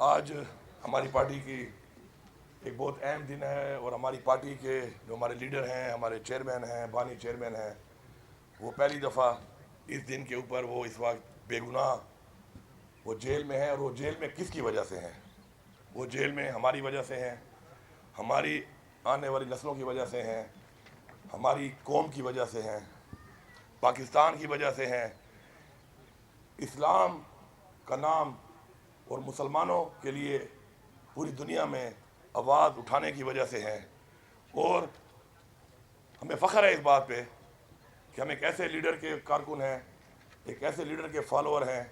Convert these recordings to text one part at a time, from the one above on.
آج ہماری پارٹی کی ایک بہت اہم دن ہے، اور ہماری پارٹی کے جو ہمارے لیڈر ہیں، ہمارے چیئرمین ہیں، بانی چیئرمین ہیں، وہ پہلی دفعہ اس دن کے اوپر وہ اس وقت بے گناہ وہ جیل میں ہیں. اور وہ جیل میں کس کی وجہ سے ہیں؟ وہ جیل میں ہماری وجہ سے ہیں، ہماری آنے والی نسلوں کی وجہ سے ہیں، ہماری قوم کی وجہ سے ہیں، پاکستان کی وجہ سے ہیں، اسلام کا نام اور مسلمانوں کے لیے پوری دنیا میں آواز اٹھانے کی وجہ سے ہیں. اور ہمیں فخر ہے اس بات پہ کہ ہم ایک ایسے لیڈر کے کارکن ہیں، ایک ایسے لیڈر کے فالوور ہیں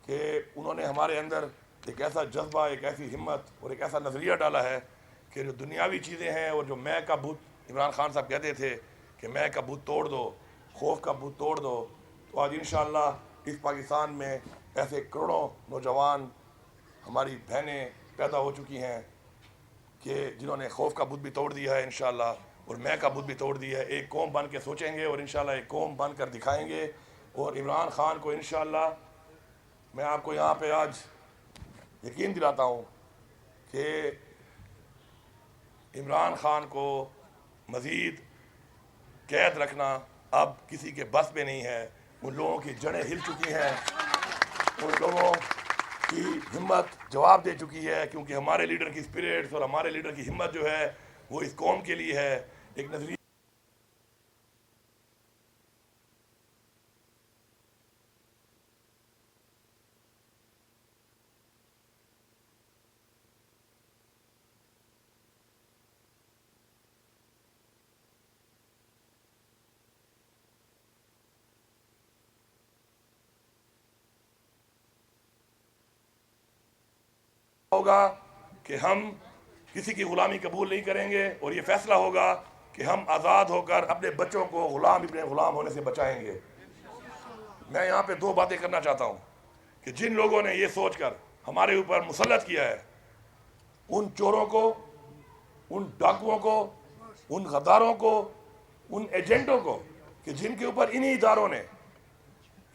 کہ انہوں نے ہمارے اندر ایک ایسا جذبہ، ایک ایسی ہمت اور ایک ایسا نظریہ ڈالا ہے کہ جو دنیاوی چیزیں ہیں، اور جو میں کا بت عمران خان صاحب کہتے تھے کہ میں کا بت توڑ دو، خوف کا بت توڑ دو، تو آج انشاءاللہ اس پاکستان میں ایسے کروڑوں نوجوان ہماری بہنیں پیدا ہو چکی ہیں کہ جنہوں نے خوف کا بت بھی توڑ دیا ہے انشاءاللہ، اور میں کا بت بھی توڑ دیا ہے. ایک قوم بن کے سوچیں گے اور انشاءاللہ ایک قوم بن کر دکھائیں گے. اور عمران خان کو انشاءاللہ میں آپ کو یہاں پہ آج یقین دلاتا ہوں کہ عمران خان کو مزید قید رکھنا اب کسی کے بس میں نہیں ہے. ان لوگوں کی جڑیں ہل چکی ہیں، ان لوگوں کی ہمت جواب دے چکی ہے، کیونکہ ہمارے لیڈر کی اسپرٹس اور ہمارے لیڈر کی ہمت جو ہے وہ اس قوم کے لیے ہے. ایک نظریہ ہوگا کہ ہم کسی کی غلامی قبول نہیں کریں گے، اور یہ فیصلہ ہوگا کہ ہم آزاد ہو کر اپنے بچوں کو اپنے غلام ہونے سے بچائیں گے. میں یہاں پہ دو باتیں کرنا چاہتا ہوں کہ جن لوگوں نے یہ سوچ کر ہمارے اوپر مسلط کیا ہے، ان چوروں کو، ان ڈاکوؤں کو، ان غداروں کو، ان ایجنٹوں کو، کہ جن کے اوپر انہی اداروں نے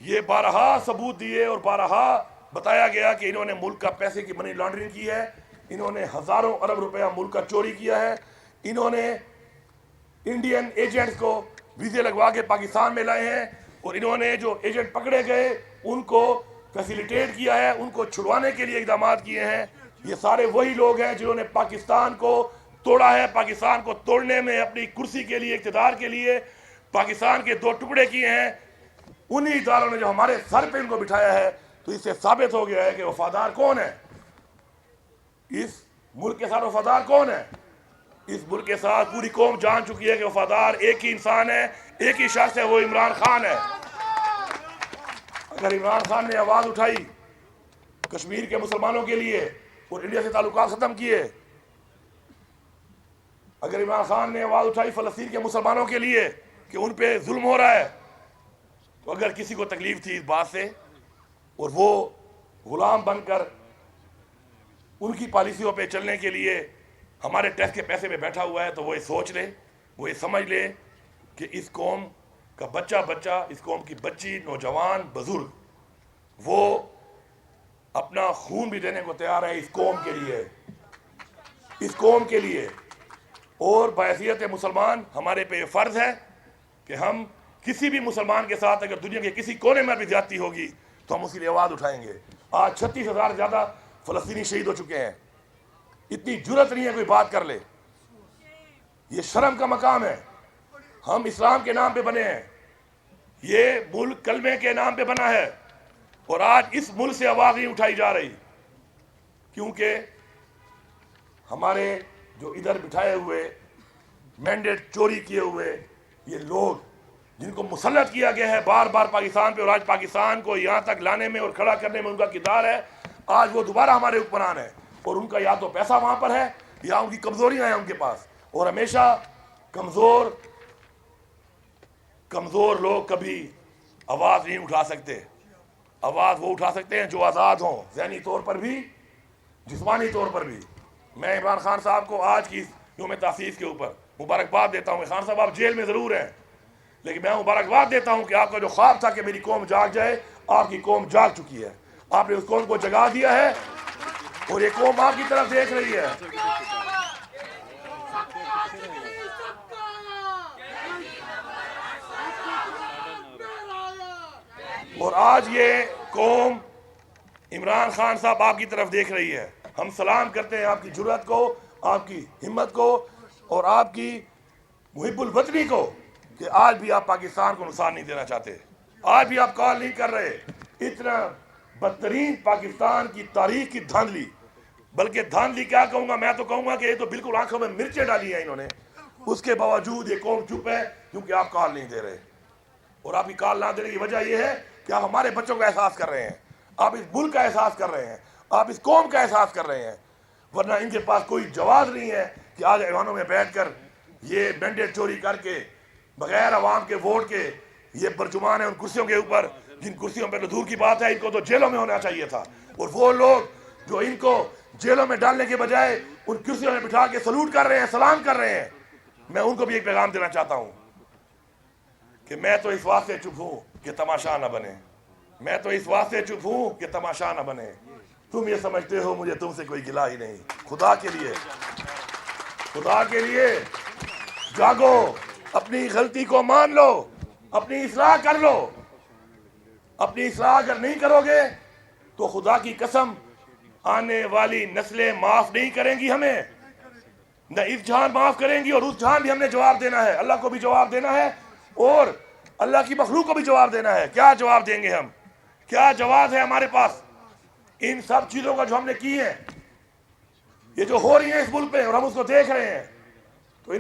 یہ بارہا ثبوت دیے اور بارہا بتایا گیا کہ انہوں نے ملک کا پیسے کی منی لانڈرنگ کی ہے، انہوں نے ہزاروں ارب روپیہ ملک کا چوری کیا ہے، انہوں نے انڈین ایجنٹس کو ویزے لگوا کے پاکستان میں لائے ہیں، اور انہوں نے جو ایجنٹ پکڑے گئے ان کو فیسیلیٹیٹ کیا ہے، ان کو چھڑوانے کے لیے اقدامات کیے ہیں. یہ سارے وہی لوگ ہیں جنہوں نے پاکستان کو توڑا ہے. پاکستان کو توڑنے میں اپنی کرسی کے لیے، اقتدار کے لیے پاکستان کے دو ٹکڑے کیے ہیں. انہی اداروں نے جو ہمارے سر پہ ان کو بٹھایا ہے. تو اس سے ثابت ہو گیا ہے کہ وفادار کون ہے، اس ملک کے ساتھ وفادار کون ہے. اس ملک کے ساتھ پوری قوم جان چکی ہے کہ وفادار ایک ہی انسان ہے، ایک ہی شخص ہے، وہ عمران خان ہے. اگر عمران خان نے آواز اٹھائی کشمیر کے مسلمانوں کے لیے اور انڈیا سے تعلقات ختم کیے، اگر عمران خان نے آواز اٹھائی فلسطین کے مسلمانوں کے لیے کہ ان پہ ظلم ہو رہا ہے، تو اگر کسی کو تکلیف تھی اس بات سے اور وہ غلام بن کر ان کی پالیسیوں پہ چلنے کے لیے ہمارے ٹیکس کے پیسے پہ بیٹھا ہوا ہے، تو وہ یہ سوچ لے، وہ یہ سمجھ لے کہ اس قوم کا بچہ، اس قوم کی بچی، نوجوان، بزرگ، وہ اپنا خون بھی دینے کو تیار ہے اس قوم کے لیے، اس قوم کے لیے. اور بحیثیت مسلمان ہمارے پہ یہ فرض ہے کہ ہم کسی بھی مسلمان کے ساتھ اگر دنیا کے کسی کونے میں بھی زیادتی ہوگی تو ہم اس کے لیے آواز اٹھائیں گے. آج 36,000 سے زیادہ فلسطینی شہید ہو چکے ہیں. اتنی جرت نہیں ہے کوئی بات کر لے. یہ شرم کا مقام ہے. ہم اسلام کے نام پہ بنے ہیں، یہ ملک کلمے کے نام پہ بنا ہے، اور آج اس ملک سے آواز نہیں اٹھائی جا رہی کیونکہ ہمارے جو ادھر بٹھائے ہوئے مینڈیٹ چوری کیے ہوئے یہ لوگ جن کو مسلط کیا گیا ہے بار بار پاکستان پہ، اور آج پاکستان کو یہاں تک لانے میں اور کھڑا کرنے میں ان کا کردار ہے، آج وہ دوبارہ ہمارے حکمران ہیں. اور ان کا یا تو پیسہ وہاں پر ہے یا ان کی کمزوریاں ہیں ان کے پاس. اور ہمیشہ کمزور لوگ کبھی آواز نہیں اٹھا سکتے. آواز وہ اٹھا سکتے ہیں جو آزاد ہوں، ذہنی طور پر بھی، جسمانی طور پر بھی. میں عمران خان صاحب کو آج کی یوم تاسیس کے اوپر مبارکباد دیتا ہوں. خان صاحب آپ جیل میں ضرور ہیں، لیکن میں مبارکباد دیتا ہوں کہ آپ کا جو خواب تھا کہ میری قوم جاگ جائے، آپ کی قوم جاگ چکی ہے. آپ نے اس قوم کو جگا دیا ہے. اور یہ قوم آپ کی طرف دیکھ رہی ہے. اور آج یہ قوم عمران خان صاحب آپ کی طرف دیکھ رہی ہے. ہم سلام کرتے ہیں آپ کی جرأت کو, آپ کی ہمت کو, اور آپ کی محب الوطنی کو, کہ آج بھی آپ پاکستان کو نقصان نہیں دینا چاہتے, آج بھی آپ کال نہیں کر رہے. اتنا بدترین پاکستان کی تاریخ کی دھاندلی, بلکہ دھاندلی کیا کہوں گا, میں تو کہوں گا کہ یہ تو بالکل آنکھوں میں مرچیں ڈالی ہیں انہوں نے. اس کے باوجود یہ قوم چپ ہے کیونکہ آپ کال نہیں دے رہے. اور آپ کی کال نہ دینے کی وجہ یہ ہے کہ آپ ہمارے بچوں کا احساس کر رہے ہیں, آپ اس ملک کا احساس کر رہے ہیں, آپ اس قوم کا احساس کر رہے ہیں. ورنہ ان کے پاس کوئی جواز نہیں ہے کہ آج ایوانوں میں بیٹھ کر یہ مینڈیٹ چوری کر کے بغیر عوام کے ووٹ کے یہ برجمان ہیں ان کرسیوں کے اوپر, جن کرسیوں پہ تو دور کی بات ہے ان کو تو جیلوں میں ہونا چاہیے تھا. اور وہ لوگ جو ان کو جیلوں میں ڈالنے کے بجائے ان کرسیوں میں بٹھا کے سلوٹ کر رہے ہیں, سلام کر رہے ہیں, میں ان کو بھی ایک پیغام دینا چاہتا ہوں کہ میں تو اس واسطے چپ ہوں کہ تماشا نہ بنے. میں تو اس واسطے چپ ہوں کہ تماشا نہ بنے. تم یہ سمجھتے ہو مجھے تم سے کوئی گلہ ہی نہیں. خدا کے لیے, خدا کے لیے جاگو, اپنی غلطی کو مان لو, اپنی اصلاح کر لو. اپنی اصلاح اگر نہیں کرو گے تو خدا کی قسم آنے والی نسلیں معاف نہیں کریں گی ہمیں. نہ اس جہان معاف کریں گی, اور اس جہان بھی ہم نے جواب دینا ہے. اللہ کو بھی جواب دینا ہے اور اللہ کی مخلوق کو بھی جواب دینا ہے. کیا جواب دیں گے ہم؟ کیا جواب ہے ہمارے پاس ان سب چیزوں کا جو ہم نے کی ہیں, یہ جو ہو رہی ہیں اس ملک پہ اور ہم اس کو دیکھ رہے ہیں؟ تو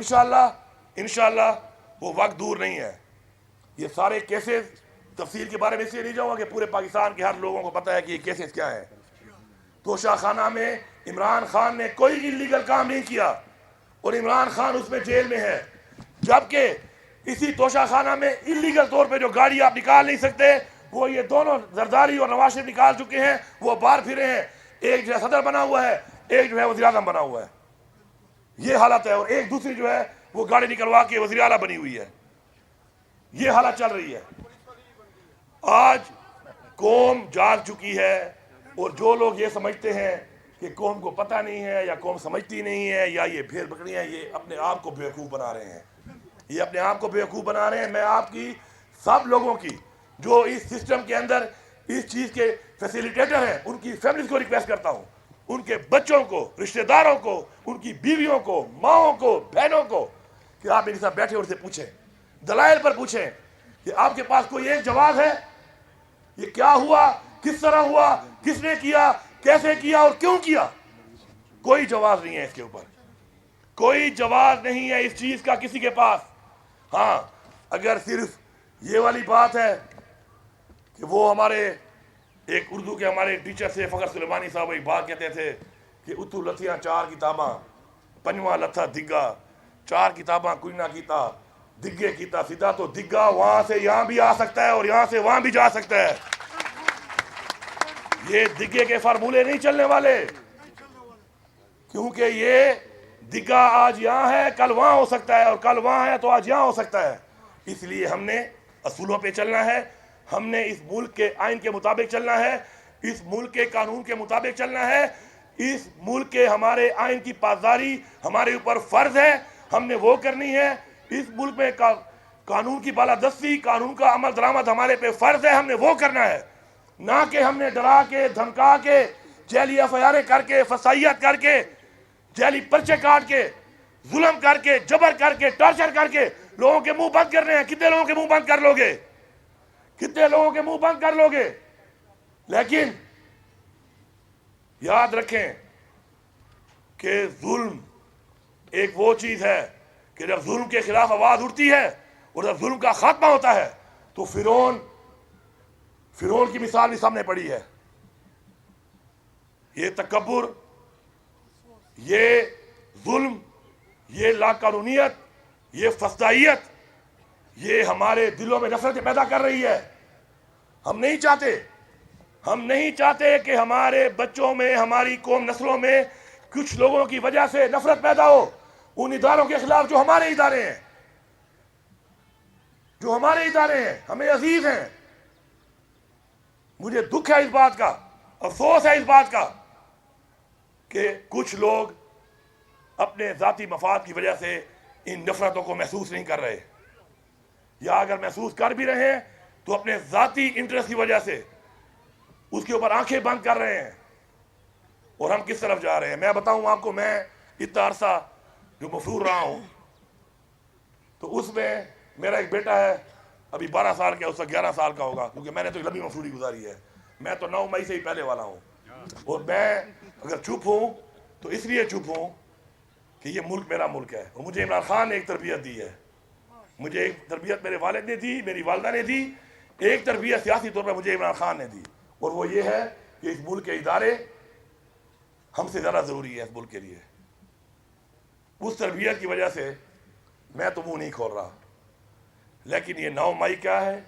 انشاءاللہ وہ وقت دور نہیں ہے. یہ سارے کیسز تفصیل کے بارے میں اس لیے نہیں جاؤں گا کہ پورے پاکستان کے ہر لوگوں کو پتہ ہے کہ یہ کیسز کیا ہیں. توشہ خانہ میں عمران خان نے کوئی انلیگل کام نہیں کیا اور عمران خان اس میں جیل میں ہے, جبکہ اسی توشہ خانہ میں انلیگل طور پہ جو گاڑی آپ نکال نہیں سکتے وہ یہ دونوں زرداری اور نواز شریف نکال چکے ہیں. وہ باہر پھرے ہیں, ایک جو ہے صدر بنا ہوا ہے, ایک جو ہے وزیر اعظم بنا ہوا ہے. یہ حالت ہے. اور ایک دوسری جو ہے وہ گاڑی نکلوا کے وزیر اعلیٰ بنی ہوئی ہے. یہ حالت چل رہی ہے. آج قوم جاگ چکی ہے, اور جو لوگ یہ سمجھتے ہیں کہ قوم کو پتہ نہیں ہے یا قوم سمجھتی نہیں ہے یا یہ بھیڑ بکریاں, یہ اپنے آپ کو بیوقوف بنا رہے ہیں. یہ اپنے آپ کو بیوقوف بنا رہے ہیں. میں آپ کی سب لوگوں کی جو اس سسٹم کے اندر اس چیز کے فیسیلیٹیٹر ہیں ان کی فیملیز کو ریکویسٹ کرتا ہوں, ان کے بچوں کو, رشتہ داروں کو, ان کی بیویوں کو, ماؤں کو, بہنوں کو, کہ آپ ان کے ساتھ بیٹھے اور سے پوچھیں, دلائل پر پوچھیں کہ آپ کے پاس کوئی ایک جواب ہے یہ کیا ہوا, کس طرح ہوا, کس نے کیا, کیسے کیا اور کیوں کیا. کوئی جواز نہیں ہے اس کے اوپر, کوئی جواز نہیں ہے اس چیز کا کسی کے پاس. ہاں اگر صرف یہ والی بات ہے کہ وہ ہمارے ایک اردو کے ہمارے ٹیچر سے فخر سلیمانی صاحب ایک بات کہتے تھے کہ اتو لتھیاں چار کتاباں پنجواں لتھا دگا, چار کتاباں کوئی نہ کیتا دگے کیتا سیدھا, تو دگا وہاں سے یہاں بھی آ سکتا ہے اور یہاں سے وہاں بھی جا سکتا ہے. یہ دگے کے فارمولے نہیں چلنے والے, کیونکہ یہ دگا آج یہاں ہے کل وہاں ہو سکتا ہے, اور کل وہاں ہے تو آج یہاں ہو سکتا ہے. اس لیے ہم نے اصولوں پہ چلنا ہے, ہم نے اس ملک کے آئین کے مطابق چلنا ہے, اس ملک کے قانون کے مطابق چلنا ہے. اس ملک کے ہمارے آئین کی پاسداری ہمارے اوپر فرض ہے, ہم نے وہ کرنی ہے. اس ملک میں قانون کی بالادستی, قانون کا عمل درآمد ہمارے پہ فرض ہے, ہم نے وہ کرنا ہے. نہ کہ ہم نے ڈرا کے دھمکا کے جیلی ایف آئی آریں کر کے فسائیت کر کے جیلی پرچے کاٹ کے ظلم کر کے جبر کر کے ٹارچر کر کے لوگوں کے منہ بند کرنے ہیں. کتنے لوگوں کے منہ بند کر لو گے, کتنے لوگوں کے منہ بند کر لو گے؟ لیکن یاد رکھیں کہ ظلم ایک وہ چیز ہے کہ جب ظلم کے خلاف آواز اٹھتی ہے اور جب ظلم کا خاتمہ ہوتا ہے تو فرعون کی مثال بھی سامنے پڑی ہے. یہ تکبر, یہ ظلم, یہ لاقانونیت, یہ فسادیت, یہ ہمارے دلوں میں نفرت پیدا کر رہی ہے. ہم نہیں چاہتے کہ ہمارے بچوں میں, ہماری قوم نسلوں میں کچھ لوگوں کی وجہ سے نفرت پیدا ہو ان اداروں کے خلاف جو ہمارے ادارے ہیں, ہمیں عزیز ہیں. مجھے دکھ ہے اس بات کا, افسوس ہے اس بات کا کہ کچھ لوگ اپنے ذاتی مفاد کی وجہ سے ان نفرتوں کو محسوس نہیں کر رہے، یا اگر محسوس کر بھی رہے ہیں تو اپنے ذاتی انٹرسٹ کی وجہ سے اس کے اوپر آنکھیں بند کر رہے ہیں۔ اور ہم کس طرف جا رہے ہیں؟ میں بتاؤں آپ کو، میں اتنا عرصہ جو مفرور رہا ہوں تو اس میں میرا ایک بیٹا ہے، ابھی 12 سال کا، اس کا 11 سال کا ہوگا، کیونکہ میں نے تو لمبی مفروری گزاری ہے، میں تو 9 مئی سے ہی پہلے والا ہوں۔ اور میں اگر چپ ہوں تو اس لیے چپ ہوں کہ یہ ملک میرا ملک ہے، اور مجھے عمران خان نے ایک تربیت دی ہے، مجھے ایک تربیت میرے والد نے دی، میری والدہ نے دی، ایک تربیت سیاسی طور پر مجھے عمران خان نے دی، اور وہ یہ ہے کہ اس ملک کے ادارے ہم سے زیادہ ضروری ہے اس ملک کے لیے۔ اس تربیت کی وجہ سے میں تو منہ نہیں کھول رہا، لیکن یہ 9 مئی کیا ہے،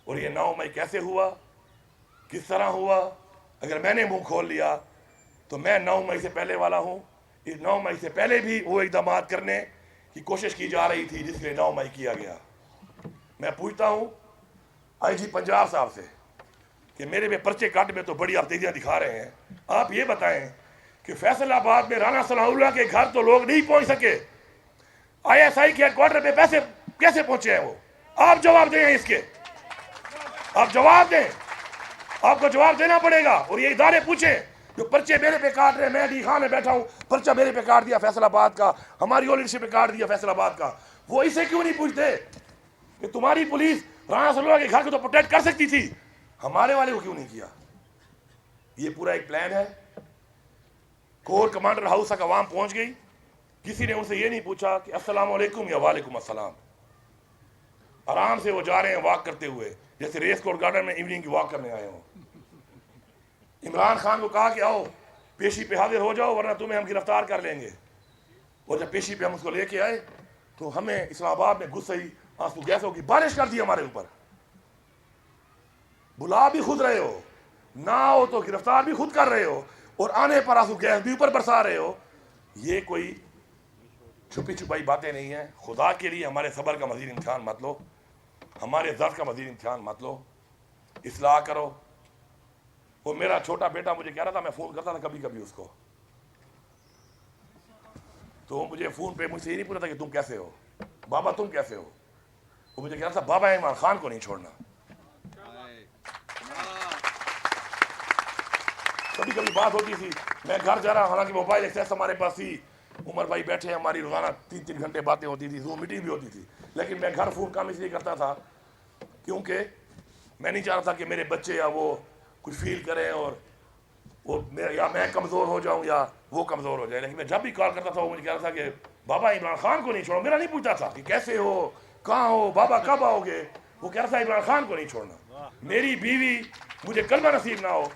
اور یہ 9 مئی کیسے ہوا، کس طرح ہوا؟ اگر میں نے منہ کھول لیا تو میں 9 مئی سے پہلے والا ہوں۔ اس 9 مئی سے پہلے بھی وہ اقدامات کرنے کی کوشش کی جا رہی تھی جس کے 9 مئی کیا گیا۔ میں پوچھتا ہوں آئی جی پنجاب صاحب سے کہ میرے پہ پرچے کاٹ میں تو بڑی ارتیزیاں دکھا رہے ہیں، آپ یہ بتائیں کہ فیصل آباد میں رانا ثناء اللہ کے گھر تو لوگ نہیں پہنچ سکے، آئی ایس آئی کے ہیڈ کوارٹر پہ پیسے کیسے پہنچے ہیں وہ؟ آپ جواب دیں اس کے، آپ جواب دیں، آپ کو جواب دینا پڑے گا۔ اور یہ ادارے پوچھیں جو پرچے میرے پہ کاٹ رہے ہیں، میں علی خان میں بیٹھا ہوں، پرچہ میرے پہ کاٹ دیا فیصل آباد کا، ہماری لیڈرشپ پہ کاٹ دیا فیصل آباد کا، وہ اسے کیوں نہیں پوچھتے کہ تمہاری پولیس رانا ثناء اللہ کے گھر کو تو پروٹیکٹ کر سکتی تھی، ہمارے والے کو کیوں نہیں کیا؟ یہ پورا ایک پلان ہے۔ کور کمانڈر ہاؤس تک عوام پہنچ گئی، کسی نے ان سے یہ نہیں پوچھا کہ السلام علیکم یا وعلیکم السلام، آرام سے وہ جا رہے ہیں واک کرتے ہوئے، جیسے ریس کورٹ گارڈن میں ایوننگ کی واک کرنے آئے ہوں۔ عمران خان کو کہا کہ آؤ پیشی پہ حاضر ہو جاؤ ورنہ تمہیں ہم گرفتار کر لیں گے، اور جب پیشی پہ ہم اس کو لے کے آئے تو ہمیں اسلام آباد میں غصے آنسو گیسوں کی بارش کر دی ہمارے اوپر۔ بلا بھی خود رہے ہو، نہ ہو تو گرفتار بھی خود کر رہے ہو، اور آنے پر آنسو گیس بھی اوپر برسا رہے ہو۔ یہ کوئی چھپی چھپائی باتیں نہیں ہیں۔ خدا کے لیے ہمارے صبر کا مزید امتحان مت لو، ہمارے ضبط کا مزید امتحان مت لو، اصلاح کرو۔ وہ میرا چھوٹا بیٹا مجھے کہہ رہا تھا، میں فون کرتا تھا کبھی کبھی اس کو، تو مجھے فون پہ مجھ سے یہ نہیں پوچھا تھا کہ تم کیسے ہو بابا، تم کیسے ہو، وہ مجھے کہہ رہا تھا بابا عمران خان کو نہیں چھوڑنا۔ کبھی کبھی بات ہوتی تھی، میں گھر جا رہا، حالانکہ موبائل ایکسیس ہمارے پاس تھی، عمر بھائی بیٹھے، ہماری روزانہ 3 گھنٹے باتیں ہوتی تھی، زوم میٹنگ بھی ہوتی تھی، لیکن میں گھر فون کام اس لیے کرتا تھا کیونکہ میں نہیں چاہتا تھا کہ میرے بچے یا وہ کچھ فیل کریں اور وہ یا میں کمزور ہو جاؤں یا وہ کمزور ہو جائے۔ لیکن میں جب بھی کال کرتا تھا وہ مجھے کہہ رہا تھا کہ بابا عمران خان کو نہیں چھوڑو، میرا نہیں پوچھتا تھا کہ کیسے ہو، کہاں ہو، بابا کب آؤ گے، وہ کہہ رہا تھا عمران خان کو نہیں چھوڑنا۔ میری بیوی، مجھے کلمہ نصیب نہ ہو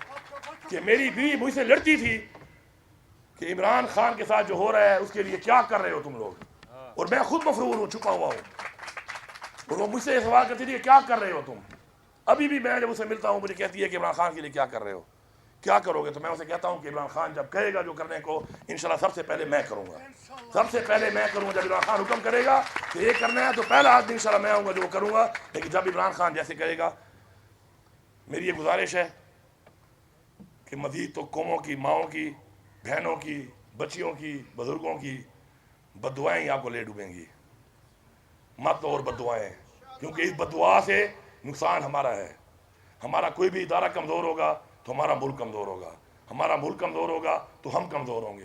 کہ میری بیوی مجھ سے لڑتی تھی کہ عمران خان کے ساتھ جو ہو رہا ہے اس کے لیے کیا کر رہے ہو تم لوگ، اور میں خود مفرور ہوں، چھپا ہوا ہوں، اور وہ مجھ سے سوال کرتی تھی کہ کیا کر رہے ہو تم۔ ابھی بھی میں جب اسے ملتا ہوں مجھے کہتی ہے کہ عمران خان کے لیے کیا کر رہے ہو، کیا کرو گے، تو میں اسے کہتا ہوں کہ عمران خان جب کہے گا جو کرنے کو انشاءاللہ سب سے پہلے میں کروں گا، سب سے پہلے میں کروں گا۔ جب عمران خان حکم کرے گا کہ یہ کرنا ہے تو پہلا آدمی انشاءاللہ میں آؤں گا جو وہ کروں گا، لیکن جب عمران خان جیسے کہے گا۔ میری یہ گزارش ہے کہ مزید تو قوموں کی، ماؤں کی، بہنوں کی، بچیوں کی، بزرگوں کی بد دعائیں آپ کو لے ڈوبیں گی، مت اور بد دعائیں، کیونکہ اس بد دعا سے نقصان ہمارا ہے۔ ہمارا کوئی بھی ادارہ کمزور ہوگا تو ہمارا ملک کمزور ہوگا، ہمارا ملک کمزور ہوگا تو ہم کمزور ہوں گے۔